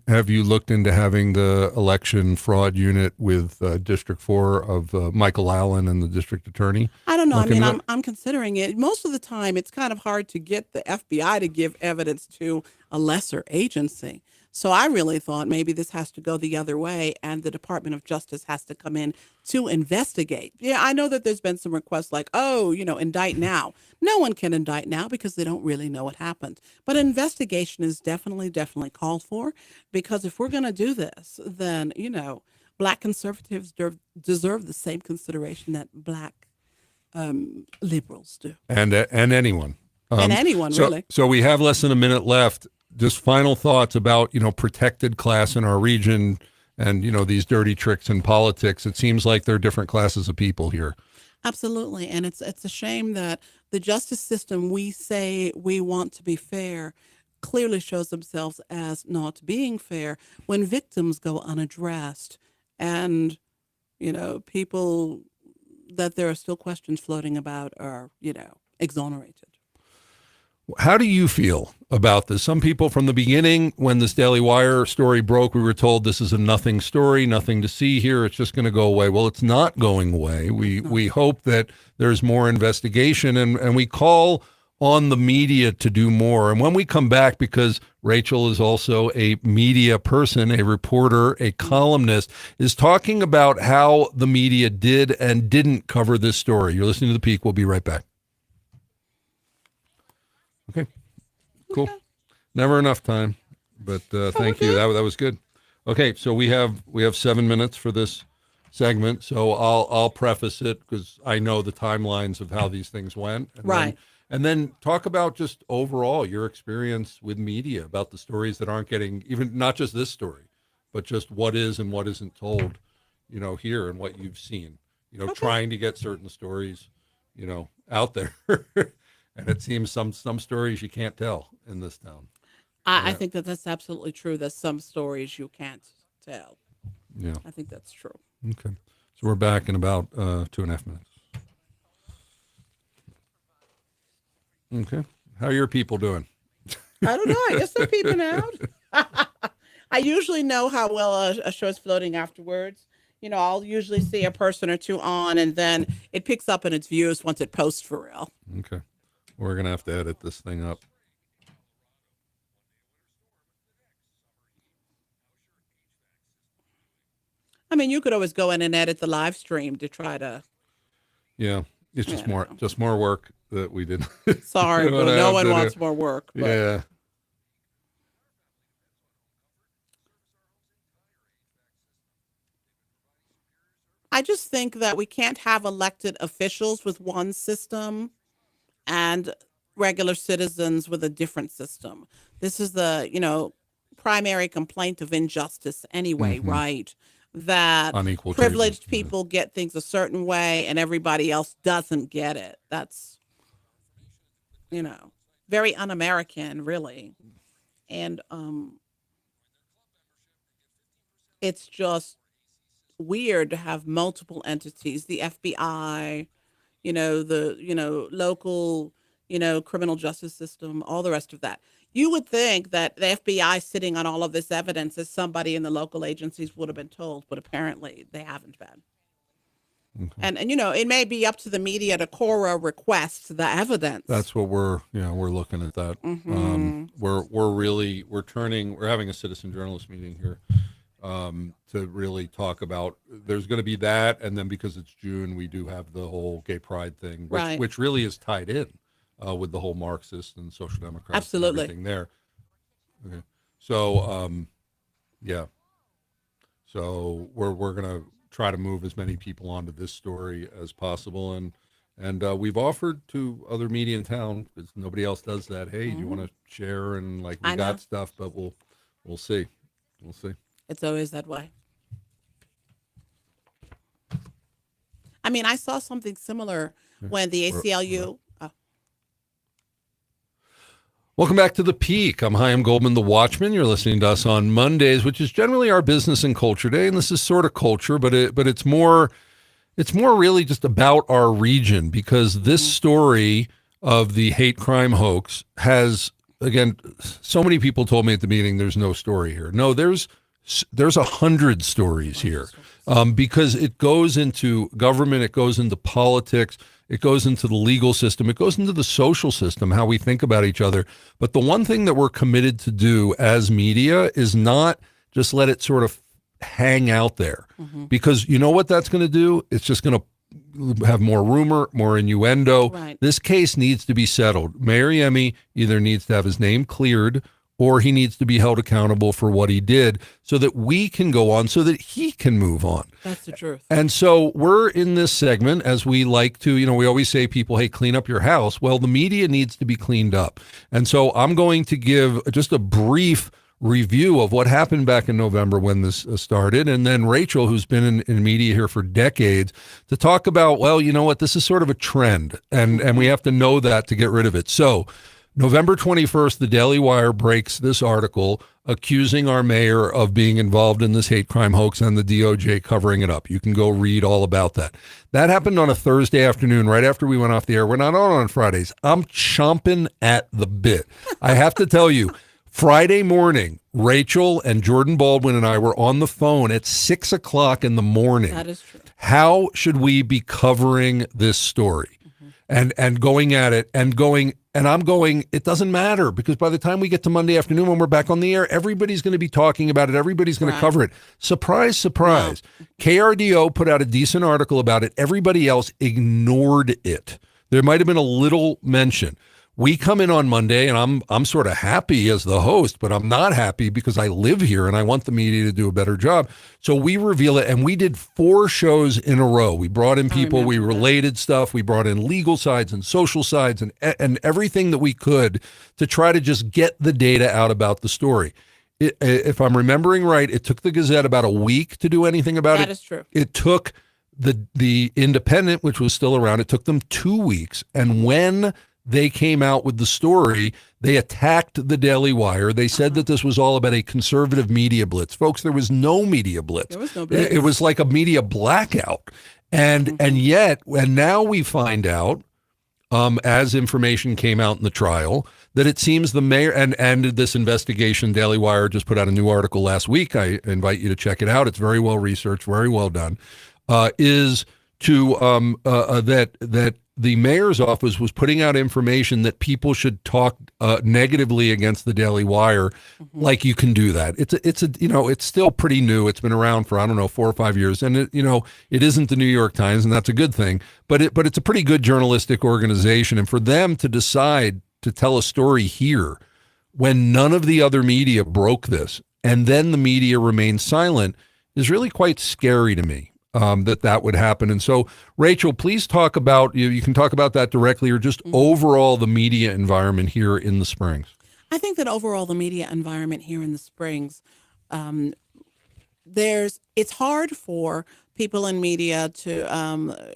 Have you looked into having the election fraud unit with District 4 of Michael Allen and the district attorney? I don't know. Look into I'm considering it. Most of the time, it's kind of hard to get the FBI to give evidence to a lesser agency. So I really thought maybe this has to go the other way, and the Department of Justice has to come in to investigate. Yeah, I know that there's been some requests like, oh, indict now. No one can indict now because they don't really know what happened. But investigation is definitely called for, because if we're going to do this, then, black conservatives deserve the same consideration that black liberals do. And anyone. And anyone, really. So we have less than a minute left. Just final thoughts about, protected class in our region and, these dirty tricks in politics. It seems like there are different classes of people here. Absolutely. And it's a shame that the justice system we say we want to be fair clearly shows themselves as not being fair when victims go unaddressed and, people that there are still questions floating about are, exonerated. How do you feel about this? Some people from the beginning, when this Daily Wire story broke, we were told this is a nothing story, nothing to see here. It's just going to go away. Well, it's not going away. We hope that there's more investigation, and we call on the media to do more. And when we come back, because Rachel is also a media person, a reporter, a columnist, is talking about how the media did and didn't cover this story. You're listening to The Peak. We'll be right back. Okay, cool. Never enough time, but thank you. That was good. Okay, so we have 7 minutes for this segment. So I'll preface it because I know the timelines of how these things went. And then talk about just overall your experience with media, about the stories that aren't getting, even not just this story, but just what is and what isn't told, here and what you've seen, trying to get certain stories, out there. And it seems some stories you can't tell in this town. I think that's absolutely true. There's some stories you can't tell. Yeah. I think that's true. Okay. So we're back in about 2.5 minutes. Okay. How are your people doing? I don't know. I guess they're peeping out. I usually know how well a show is floating afterwards. I'll usually see a person or two on, and then it picks up in its views once it posts for real. Okay. We're going to have to edit this thing up. I mean, you could always go in and edit the live stream to try to. Yeah. It's just more work that we did. Sorry, but no one wants more work. But. Yeah. I just think that we can't have elected officials with one system and regular citizens with a different system. This is the, primary complaint of injustice anyway, right? That Unequal privileged treatment. people get things a certain way and everybody else doesn't get it. That's, very un-American, really. And it's just weird to have multiple entities, the FBI, the local, criminal justice system, all the rest of that. You would think that the FBI sitting on all of this evidence as somebody in the local agencies would have been told, but apparently they haven't been. Okay. And it may be up to the media to Cora request the evidence. That's what we're looking at that. Mm-hmm. We're having a citizen journalist meeting here to really talk about, there's going to be that. And then because it's June, we do have the whole gay pride thing, which really is tied in with the whole Marxist and social democrats. Absolutely. And everything there. Okay. So, yeah. So we're going to try to move as many people onto this story as possible. And we've offered to other media in town, because nobody else does that. Hey, do you want to share? And we got stuff, but we'll see. We'll see. It's always that way. I mean, I saw something similar when the ACLU. Welcome back to The Peak. I'm Chaim Goldman, the Watchman. You're listening to us on Mondays, which is generally our business and culture day, and this is sort of culture, but it's more really just about our region, because this story of the hate crime hoax has, again, so many people told me at the meeting there's no story here. No, there's 100 stories here, because it goes into government, it goes into politics, it goes into the legal system, it goes into the social system, how we think about each other. But the one thing that we're committed to do as media is not just let it sort of hang out there, because you know what that's going to do? It's just going to have more rumor, more innuendo. Right. This case needs to be settled. Mayor Yemi either needs to have his name cleared, or he needs to be held accountable for what he did, so that we can go on, so that he can move on. That's the truth. And so we're in this segment, as we like to, we always say people, hey, clean up your house. Well, the media needs to be cleaned up. And so I'm going to give just a brief review of what happened back in November when this started. And then Rachel, who's been in media here for decades, to talk about, well, you know what, this is sort of a trend, and we have to know that to get rid of it. So November 21st, the Daily Wire breaks this article accusing our mayor of being involved in this hate crime hoax and the DOJ covering it up. You can go read all about that. That happened on a Thursday afternoon, right after we went off the air. We're not on Fridays. I'm chomping at the bit. I have to tell you, Friday morning, Rachel and Jordan Baldwin and I were on the phone at 6 o'clock in the morning. That is true. How should we be covering this story? And going at it and going, and I'm going, it doesn't matter, because by the time we get to Monday afternoon when we're back on the air, everybody's going to be talking about it. Everybody's going to cover it. Surprise, surprise. Wow. KRDO put out a decent article about it. Everybody else ignored it. There might have been a little mention. We come in on Monday, and I'm sort of happy as the host, but I'm not happy because I live here and I want the media to do a better job. So we reveal it, and we did 4 shows in a row. We brought in people, we related stuff, we brought in legal sides and social sides and everything that we could to try to just get the data out about the story. If I'm remembering right, it took the Gazette about a week to do anything about it. That is true. It took the Independent, which was still around, it took them 2 weeks. And when they came out with the story, they attacked the Daily Wire. They said that this was all about a conservative media blitz. Folks, there was no media blitz. There was no blitz. It was like a media blackout. And now we find out, as information came out in the trial, that it seems the mayor and this investigation, Daily Wire just put out a new article last week. I invite you to check it out. It's very well researched, very well done. Is to that the mayor's office was putting out information that people should talk negatively against the Daily Wire, like you can do that. It's still pretty new. It's been around for, 4 or 5 years, and it isn't the New York Times, and that's a good thing. But it's a pretty good journalistic organization, and for them to decide to tell a story here when none of the other media broke this, and then the media remained silent, is really quite scary to me. That would happen. And so, Rachel, please talk about, you can talk about that directly, or just overall the media environment here in the Springs. I think that overall the media environment here in the Springs, it's hard for people in media to,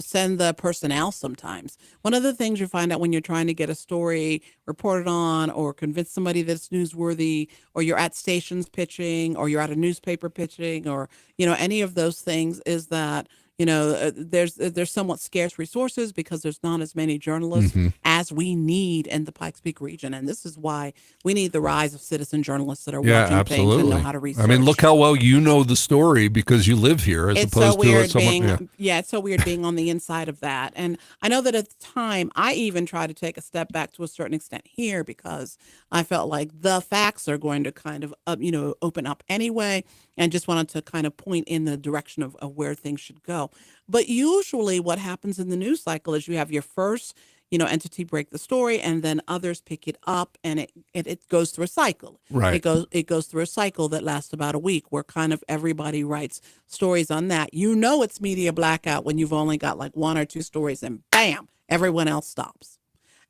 send the personnel sometimes. One of the things you find out when you're trying to get a story reported on or convince somebody that it's newsworthy, or you're at stations pitching, or you're at a newspaper pitching, or, any of those things, is that, there's somewhat scarce resources because there's not as many journalists as we need in the Pikes Peak region. And this is why we need the rise of citizen journalists that are watching things and know how to research. I mean, look how well you know the story because you live here, as opposed to someone. It's so weird being on the inside of that. And I know that at the time, I even tried to take a step back to a certain extent here, because I felt like the facts are going to kind of, open up anyway, and just wanted to kind of point in the direction of where things should go. But usually what happens in the news cycle is you have your first, entity break the story, and then others pick it up, and it goes through a cycle. Right. It goes through a cycle that lasts about a week, where kind of everybody writes stories on that. It's media blackout when you've only got like 1 or 2 stories, and bam, everyone else stops.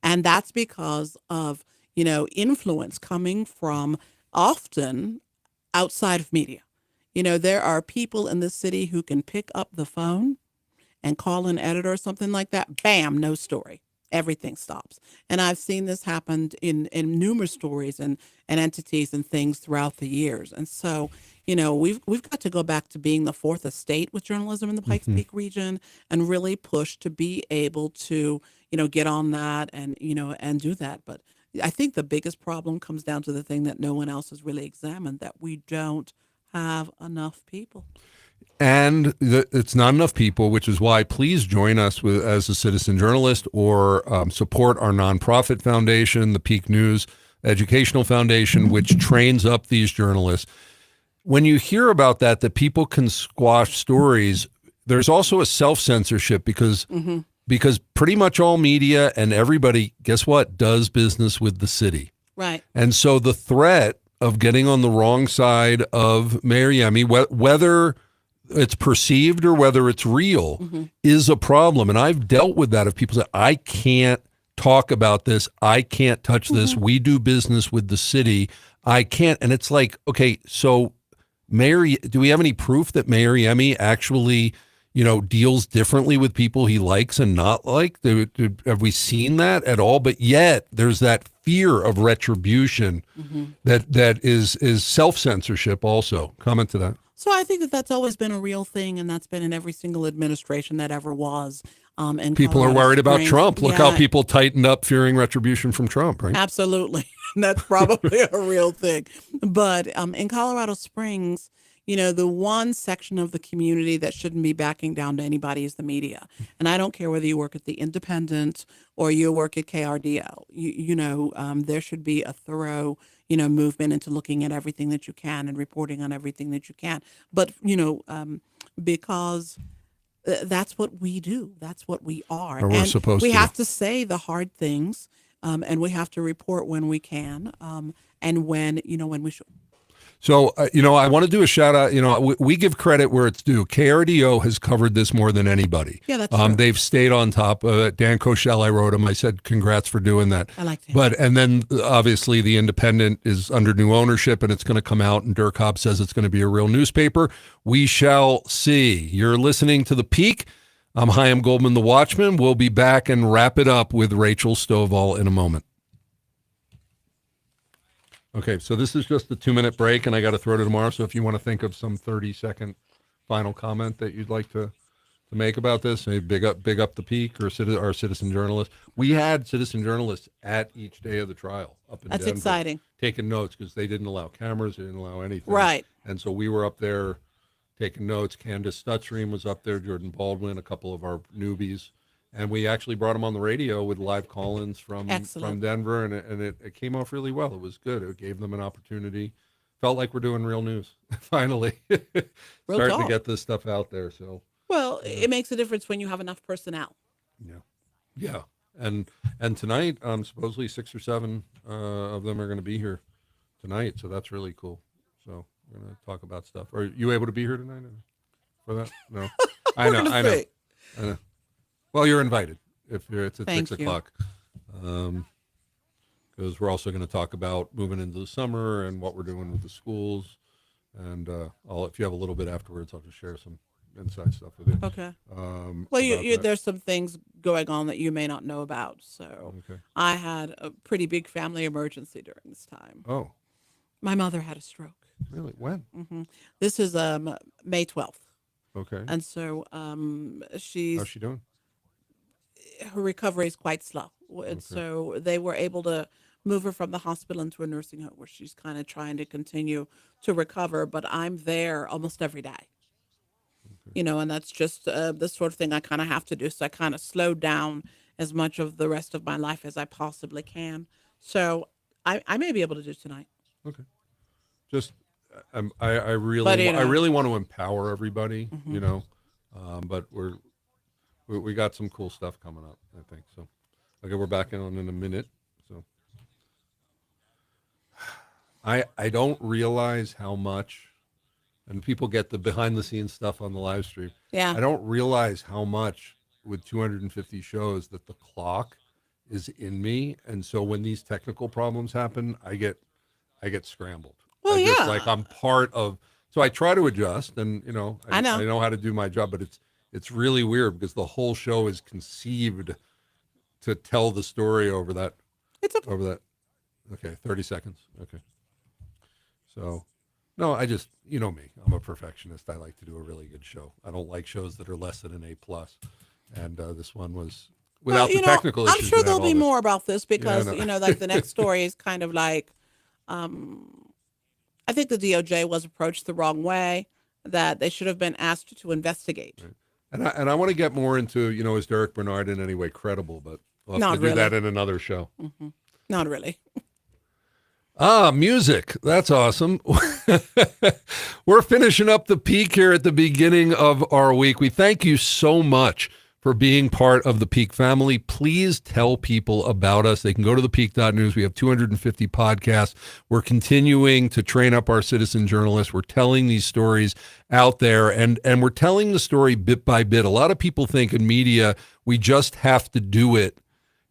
And that's because of, influence coming from often outside of media. There are people in the city who can pick up the phone and call an editor or something like that. Bam, no story. everything stops. And I've seen this happen in numerous stories and entities and things throughout the years. And so, we've got to go back to being the fourth estate with journalism in the Pikes Peak region and really push to be able to, get on that and do that. But I think the biggest problem comes down to the thing that no one else has really examined, that we don't have enough people. And it's not enough people, which is why please join us as a citizen journalist or support our nonprofit foundation, the Peak News Educational Foundation, which trains up these journalists. When you hear about that people can squash stories, there's also a self-censorship because pretty much all media and everybody, guess what, does business with the city. Right. And so the threat of getting on the wrong side of Mayor Yemi, whether it's perceived or whether it's real, is a problem. And I've dealt with that. If people say, I can't talk about this, I can't touch this, we do business with the city, I can't. And it's like, okay, so do we have any proof that Mayor Yemi actually, deals differently with people he likes and not like? Have we seen that at all? But yet there's that fear of retribution that is self-censorship also. Comment to that. So I think that that's always been a real thing, and that's been in every single administration that ever was. And people are worried about Trump. Look how people tightened up fearing retribution from Trump, right? Absolutely. That's probably a real thing. But in Colorado Springs, the one section of the community that shouldn't be backing down to anybody is the media. And I don't care whether you work at the Independent or you work at KRDO. There should be a thorough movement into looking at everything that you can and reporting on everything that you can. But, because that's what we do. That's what we are. Or we're supposed to. We have to say the hard things, and we have to report when we can, and when we should. So, I want to do a shout out. We give credit where it's due. KRDO has covered this more than anybody. Yeah, that's true. They've stayed on top. Dan Koshel, I wrote him. I said, congrats for doing that. I liked it. And then obviously the Independent is under new ownership and it's going to come out, and Dirk Hobb says it's going to be a real newspaper. We shall see. You're listening to The Peak. I'm Chaim Goldman, the Watchman. We'll be back and wrap it up with Rachel Stovall in a moment. Okay, so this is just a 2-minute break, and I got to throw to tomorrow. So if you want to think of some 30-second final comment that you'd like to make about this, maybe big up the Peak or our citizen journalists. We had citizen journalists at each day of the trial up in That's Denver, exciting. taking notes because they didn't allow cameras, they didn't allow anything. Right. And so we were up there taking notes. Candace Stutstream was up there, Jordan Baldwin, a couple of our newbies. And we actually brought them on the radio with live call-ins from Denver, and it came off really well. It was good. It gave them an opportunity. Felt like we're doing real news, finally. Starting to get this stuff out there. So it makes a difference when you have enough personnel. Yeah. And tonight, supposedly 6 or 7 of them are going to be here tonight, so that's really cool. So we're going to talk about stuff. Are you able to be here tonight for that? No. I know. Well, you're invited if it's at 6 o'clock, because we're also going to talk about moving into the summer and what we're doing with the schools. And if you have a little bit afterwards, I'll just share some inside stuff with you. Okay. Well, there's some things going on that you may not know about. So I had a pretty big family emergency during this time. Oh. My mother had a stroke. Really? When? This is May 12th. Okay. And so how's she doing? Her recovery is quite slow. And so they were able to move her from the hospital into a nursing home where she's kind of trying to continue to recover. But I'm there almost every day, and that's just the sort of thing I kind of have to do. So I kind of slowed down as much of the rest of my life as I possibly can. So I may be able to do tonight. Okay. Just, I really want to empower everybody, but we got some cool stuff coming up, I think. So, okay, we're back on in a minute. So, I don't realize how much, and people get the behind the scenes stuff on the live stream. Yeah. I don't realize how much with 250 shows that the clock is in me, and so when these technical problems happen, I get scrambled. Well, just, like I'm part of. So I try to adjust, and I know how to do my job, but it's really weird because the whole show is conceived to tell the story over that. It's okay. Over that. Okay, 30 seconds. Okay. So, no, I just, you know me, I'm a perfectionist. I like to do a really good show. I don't like shows that are less than an A plus. And this one was without the technical issues. I'm sure that there'll have be all this. more about this because, Yeah, I know. you know, like the next story is kind of like, I think the DOJ was approached the wrong way, that they should have been asked to investigate. And I want to get more into, you know, is Derek Bernard in any way credible? But we'll have Not to do really. that in another show. Not really. Ah, music. That's awesome. We're finishing up the peak here at the beginning of our week. We thank you so much for being part of the Peak family. Please tell people about us. They can go to thepeak.news. We have 250 podcasts. We're continuing to train up our citizen journalists. We're telling these stories out there, and we're telling the story bit by bit. A lot of people think in media, we just have to do it,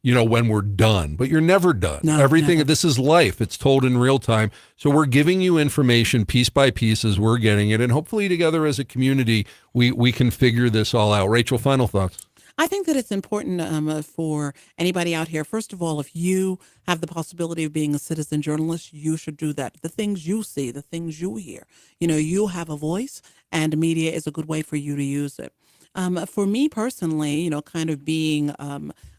you know, when we're done, but you're never done. No, Everything, never. this is life. It's told in real time. So we're giving you information piece by piece as we're getting it. And hopefully together as a community, we can figure this all out. Rachel, final thoughts. I think that it's important for anybody out here. First of all, if you have the possibility of being a citizen journalist, you should do that. The things you see, the things you hear, you know, you have a voice, and media is a good way for you to use it. For me personally, you know, kind of being,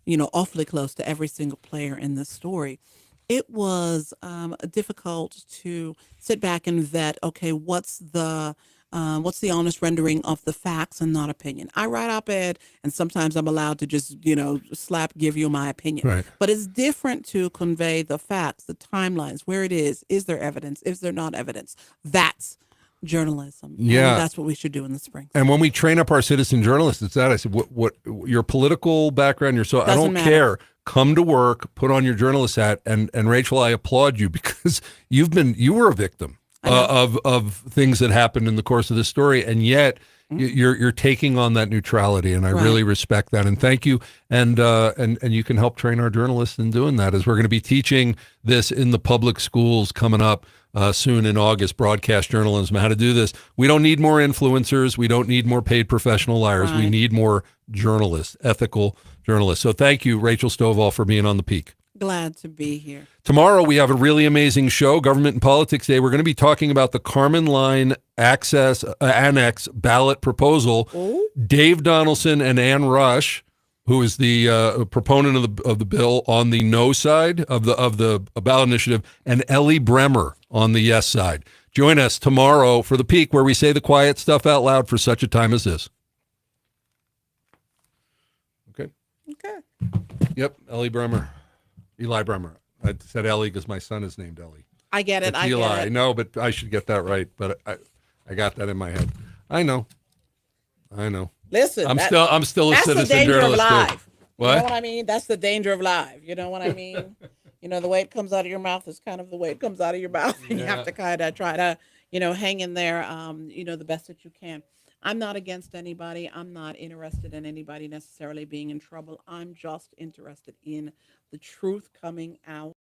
you know, awfully close to every single player in this story, it was difficult to sit back and vet, okay, what's the honest rendering of the facts and not opinion. I write op-ed, and sometimes I'm allowed to just, you know, give you my opinion. Right. But it's different to convey the facts, the timelines, where it is there evidence, is there not evidence? That's journalism. Yeah. And that's what we should do in the spring. And when we train up our citizen journalists, it's that I said, what your political background, I Doesn't don't matter. care. Come to work, put on your journalist hat, and Rachel, I applaud you because you were a victim of things that happened in the course of this story, and yet you're taking on that neutrality, and I Right. really respect that, and thank you. And you can help train our journalists in doing that, as we're going to be teaching this in the public schools coming up soon in August. Broadcast journalism, how to do this. We don't need more influencers. We don't need more paid professional liars. We Right. need more journalists, ethical journalists. So thank you, Rachel Stovall, for being on the Peak. Glad to be here. Tomorrow, we have a really amazing show, Government and Politics Day. We're going to be talking about the Carmen Line Annex ballot proposal. Oh. Dave Donaldson and Ann Rush, who is the proponent of the bill on the no side of the ballot initiative, and Ellie Bremer on the yes side. Join us tomorrow for the Peak, where we say the quiet stuff out loud for such a time as this. Okay. Okay. Yep, Ellie Bremer. Eli Bremer. I said Ellie because my son is named Ellie. I get it. It's I Eli. get it. No, but I should get that right. But I got that in my head. I know. Listen, I'm still a that's the citizen danger of journalist. too. live. What? You know what I mean? That's the danger of live. You know what I mean? You know, the way it comes out of your mouth is kind of the way it comes out of your mouth. And you Yeah. have to kind of try to, you know, hang in there, you know, the best that you can. I'm not against anybody. I'm not interested in anybody necessarily being in trouble. I'm just interested in the truth coming out.